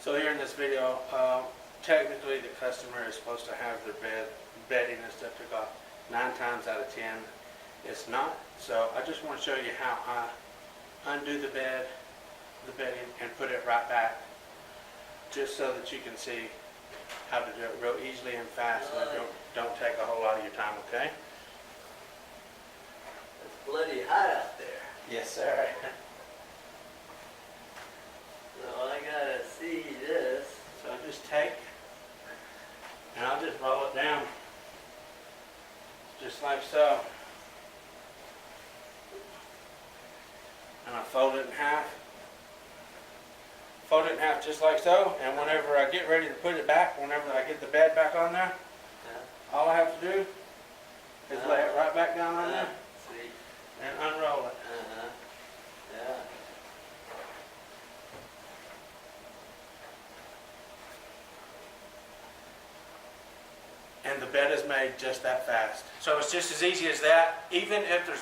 So here in this video, technically the customer is supposed to have their bedding and stuff took off. 9 times out of 10, it's not. So I just want to show you how I undo the bedding, and put it right back, just so that you can see how to do it real easily and fast, and it don't take a whole lot of your time. Okay? It's bloody hot out there. Yes, sir. So I gotta see this. So I just take, and I'll just roll it down, just like so. And I fold it in half. Fold it in half just like so, and whenever I get ready to put it back, whenever I get the bed back on there, all I have to do is lay it right back down on there See? and unroll it. Yeah. And the bed is made just that fast. So it's just as easy as that. Even if there's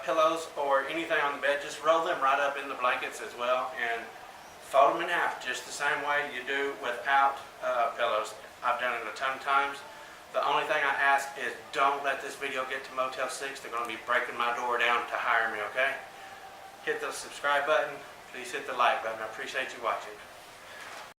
pillows or anything on the bed, just roll them right up in the blankets as well and fold them in half just the same way you do without pillows. I've done it a ton of times. The only thing I ask is don't let this video get to Motel 6. They're going to be breaking my door down to hire me, okay? Hit the subscribe button. Please hit the like button. I appreciate you watching.